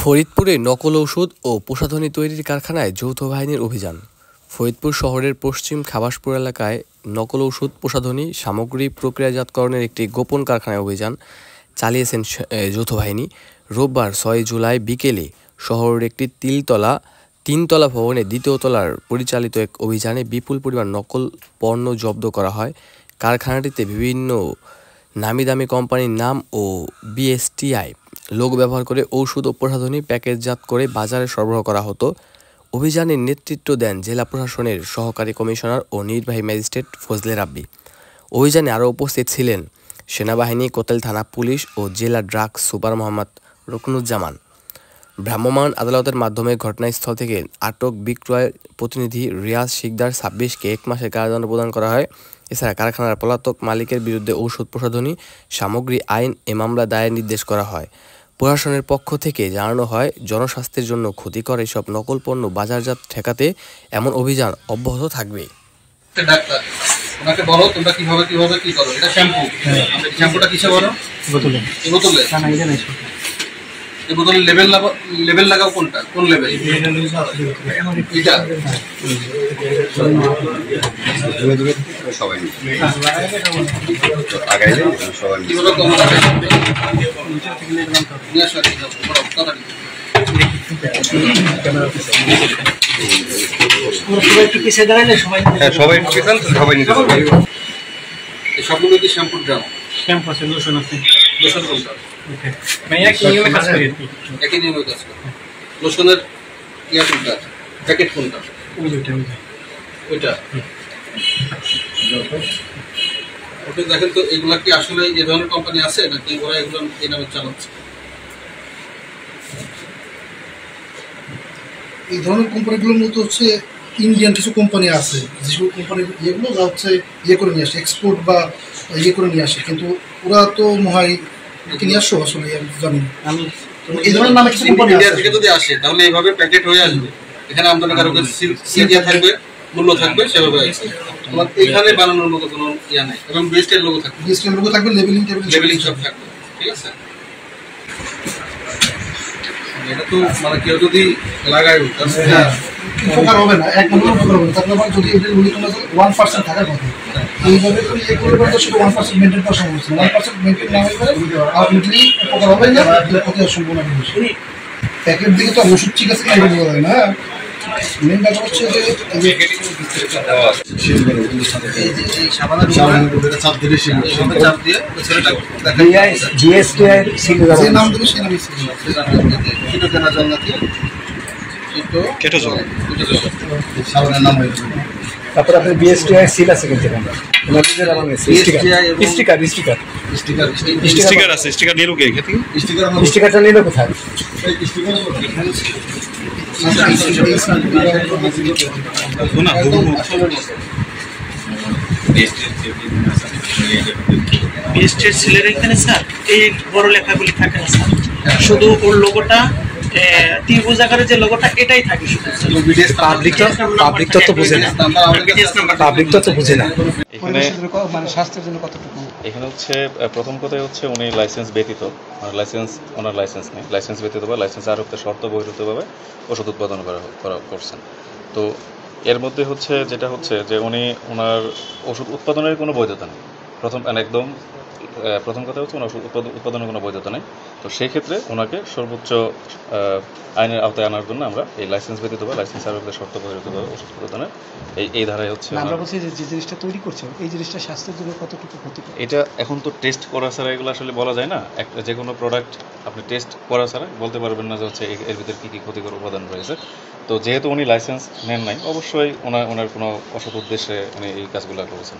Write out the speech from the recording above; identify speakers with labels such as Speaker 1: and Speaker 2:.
Speaker 1: ফরিদপুরে নকল ঔষধ ও প্রসাধনী তৈরির কারখানায় যৌথ বাহিনীর অভিযান। ফরিদপুর শহরের পশ্চিম খাবাসপুর এলাকায় নকল ঔষধ প্রসাধনী সামগ্রী প্রক্রিয়াজাতকরণের একটি গোপন কারখানায় অভিযান চালিয়েছেন যৌথ বাহিনী। রোববার ৬ জুলাই বিকেলে শহরের একটি তিনতলা ভবনের দ্বিতীয় তলার পরিচালিত এক অভিযানে বিপুল পরিমাণ নকল পণ্য জব্দ করা হয়। কারখানাটিতে বিভিন্ন নামিদামি কোম্পানির নাম ও বিএসটিআই লোগো ব্যবহার করে ঔষধ ও প্রসাধনী প্যাকেটজাত করে বাজারে সরবরাহ করা হতো। অভিযানের নেতৃত্ব দেন জেলা প্রশাসনের সহকারী কমিশনার ও নির্বাহী ম্যাজিস্ট্রেট ফজলে রাব্বি। অভিযানে আরও উপস্থিত ছিলেন সেনাবাহিনী, কোতোয়ালি থানা পুলিশ ও জেলা ড্রাগস সুপার মোহাম্মদ রুকনুজ্জামান। ভ্রাম্যমাণ আদালতের মাধ্যমে ঘটনাস্থল থেকে আটক বিক্রয় প্রতিনিধি রিয়াজ শিকদার ২৬কে ১ মাসের কারাদণ্ড প্রদান করা হয়। এছাড়া কারখানার পলাতক মালিকের বিরুদ্ধে ঔষধ প্রসাধনী সামগ্রী আইন এ মামলা দায়ের নির্দেশ করা হয়। প্রশাসনের পক্ষ থেকে জানানো হয়, জনস্বাস্থ্যের জন্য ক্ষতিকর এসব নকল পণ্য বাজারজাত ঠেকাতে এমন অভিযান অব্যাহত থাকবে।
Speaker 2: ডাক্তার ওনাকে বলো তোমরা কিভাবে কি করো। এটা শ্যাম্পু, শ্যাম্পুটা কিসে বলো? বোতলে। এই বোতলে এই বোতলে লেবেল লাগাও কোনটা, কোন লেবেল? এটা সবাই কিভাবে কম রাখে নিয়ে আসো সবগুলো কি শ্যাম্পুর ড্রাম? শ্যাম্পু আছে, লোশন আছে। লোশন কোনটা? একই নিয়মে কাজ করে। লোশনের ইয়া কোনটা, প্যাকেট কোনটা? ওইটা ওটা দেখেন তো। এগুলা কি আসলে এই ধরনের কোম্পানি আছে নাকি ওরা এগুলো এই নামে চালাচ্ছে?
Speaker 3: এই ধরনের কোম্পানিগুলো মূলত হচ্ছে ইন্ডিয়ান কিছু কোম্পানি আছে, যেসব কোম্পানির ইয়েগুলো যা হচ্ছে ইয়ে করে নিয়ে আসে, এক্সপোর্ট বা ইয়ে করে নিয়ে আসে, কিন্তু ওরা তো মহাই নিয়ে আসো আসলে জানি আমি। এই ধরনের নামে কিছু কোম্পানি
Speaker 2: ইন্ডিয়া থেকে যদি আসে তাহলে এইভাবে প্যাকেট হয়ে আসবে। এখানে আমদানিকারকের সিল থাকবে, মূল্য থাকবে, সেভাবে আছে। তোমার এখানে বানানোর মতো কোনো ইয়া নেই। এবং বিএসটিআই লোগো থাকবে, লেবেলিং সব থাকবে। ঠিক আছে, এটা তো মানে কেউ যদি লাগায়
Speaker 3: উপকার হবে না, এক নম্বর উপকার হবে। তারপর যদি এদের উনি কোনো 1% থাকার কথা, এইভাবে তো ইয়ে করবে তো শুধু 1% মেনটেন করা সম্ভব হচ্ছে না। 1% মেনটেন না হয়ে গেলে আলটিমেটলি উপকার হবে না, ক্ষতি হওয়ার সম্ভাবনা বেশি। প্যাকেট দিকে তো ওষুধ ঠিক আছে কিনা বোঝা যায় না। মেন ব্যাপার হচ্ছে যে তারপরে আপনার বিএসটিআই সিল আছে কিন্তু স্টিকার আছে। স্টিকার নিয়ে লোকে স্টিকারটা নিয়ে কোথায়?
Speaker 4: বিএসটিআই সিলের এখানে স্যার এই বড় লেখাগুলি থাকে না স্যার, শুধু ওর লোগোটা ত্রিভুজ আকারের যে লোগোটা এটাই থাকে শুধু।
Speaker 1: পাবলিক তো বুঝে না,
Speaker 5: এখানে মানে স্বাস্থ্যের জন্য কতটুকু? এখানে হচ্ছে প্রথম কথাই হচ্ছে উনি লাইসেন্স ব্যতীত, ওনার লাইসেন্স নেই, লাইসেন্স ব্যতীত বা লাইসেন্স আরোপের শর্ত বহির্ভূতভাবে ওষুধ উৎপাদন করছেন। তো এর মধ্যে হচ্ছে যেটা হচ্ছে যে উনি ওনার ওষুধ উৎপাদনের কোনো বৈধতা নেই। প্রথম কথা হচ্ছে ওনার ওষুধ উৎপাদনের কোনো বৈধতা নেই। তো সেই ক্ষেত্রে ওনাকে সর্বোচ্চ আইনের আওতায় আনার জন্য আমরা এই লাইসেন্স ব্যতীত বা লাইসেন্স আরোপের শর্ত বহির্ভূতভাবে ওষুধ প্রদানের এই ধারায় হচ্ছে
Speaker 6: আমরা বলছি যে জিনিসটা তৈরি করছেন এই জিনিসটা স্বাস্থ্যের জন্য কতটুকু ক্ষতিকর।
Speaker 5: এটা এখন তো টেস্ট করা ছাড়া এগুলো আসলে বলা যায় না। যে কোনো প্রোডাক্ট আপনি টেস্ট করা ছাড়া বলতে পারবেন না যে হচ্ছে এর ভিতরে কী কী ক্ষতিকর উপাদান রয়েছে। তো যেহেতু উনি লাইসেন্স নেন নাই, অবশ্যই ওনার কোনো অসৎ উদ্দেশ্যে উনি এই কাজগুলো করেছেন।